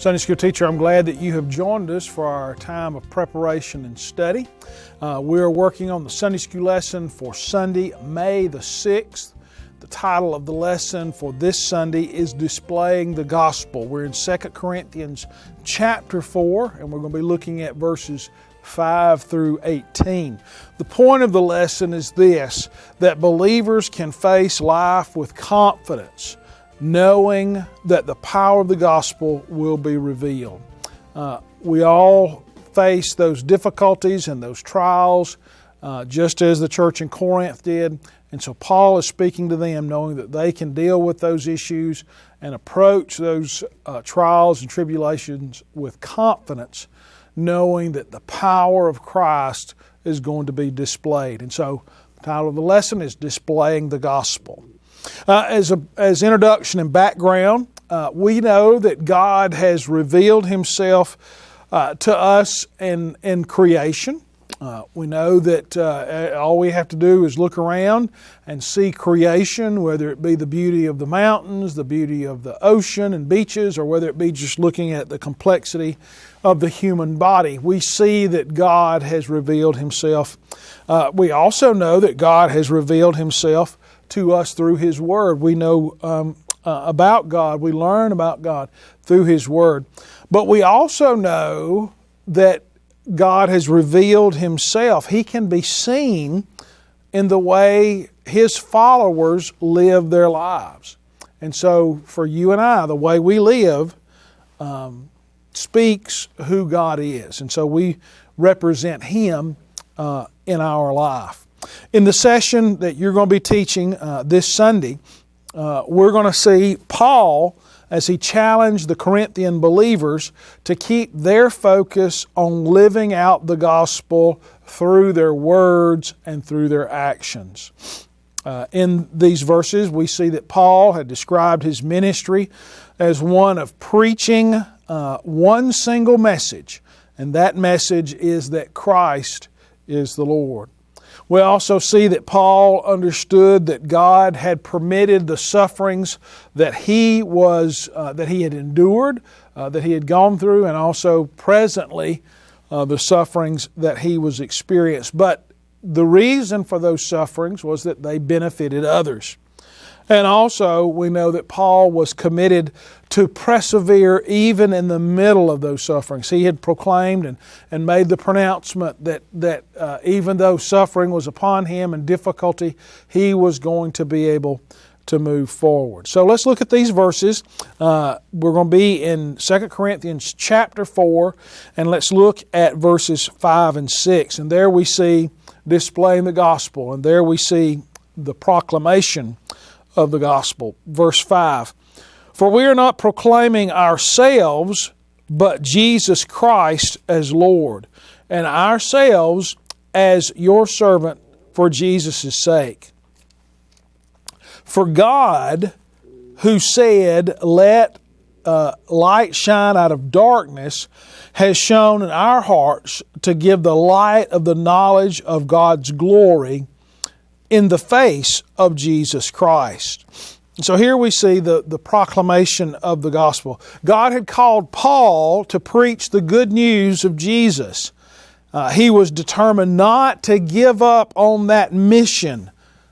Sunday School teacher, I'm glad that you have joined us for our time of preparation and study. We're working on the Sunday School lesson for Sunday, May the 6th. The title of the lesson for this Sunday is Displaying the Gospel. We're in 2 Corinthians chapter 4, and we're going to be looking at verses 5 through 18. The point of the lesson is this, that believers can face life with confidence, knowing that the power of the gospel will be revealed. We all face those difficulties and those trials, just as the church in Corinth did. And so Paul is speaking to them, knowing that they can deal with those issues and approach those trials and tribulations with confidence, knowing that the power of Christ is going to be displayed. And so the title of the lesson is Displaying the Gospel. As introduction and background, we know that God has revealed Himself to us in creation. We know that all we have to do is look around and see creation, whether it be the beauty of the mountains, the beauty of the ocean and beaches, or whether it be just looking at the complexity of the human body. We see that God has revealed Himself. We also know that God has revealed Himself to us through His Word. We know about God. We learn about God through His Word. But we also know that God has revealed Himself. He can be seen in the way His followers live their lives. And so for you and I, the way we live speaks who God is. And so we represent Him in our life. In the session that you're going to be teaching this Sunday, we're going to see Paul as he challenged the Corinthian believers to keep their focus on living out the gospel through their words and through their actions. In these verses, we see that Paul had described his ministry as one of preaching one single message, and that message is that Christ is the Lord. We also see that Paul understood that God had permitted the sufferings that he had endured, that he had gone through, and also presently the sufferings that he was experienced. But the reason for those sufferings was that they benefited others. And also we know that Paul was committed to persevere even in the middle of those sufferings. He had proclaimed and made the pronouncement that even though suffering was upon him and difficulty, he was going to be able to move forward. So let's look at these verses. We're going to be in 2 Corinthians chapter 4, and let's look at verses 5 and 6. And there we see displaying the gospel, and there we see the proclamation of the gospel. Verse 5, "For we are not proclaiming ourselves, but Jesus Christ as Lord, and ourselves as your servant for Jesus' sake. For God, who said, 'Let light shine out of darkness,' has shone in our hearts to give the light of the knowledge of God's glory in the face of Jesus Christ." So here we see the proclamation of the gospel. God had called Paul to preach the good news of Jesus. He was determined not to give up on that mission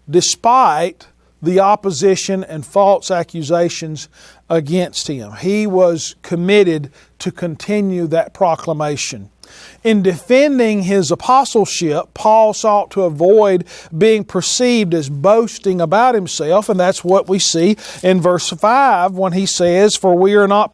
despite the opposition and false accusations against him. He was committed to continue that proclamation. In defending his apostleship, Paul sought to avoid being perceived as boasting about himself, and that's what we see in verse 5 when he says, "For we are not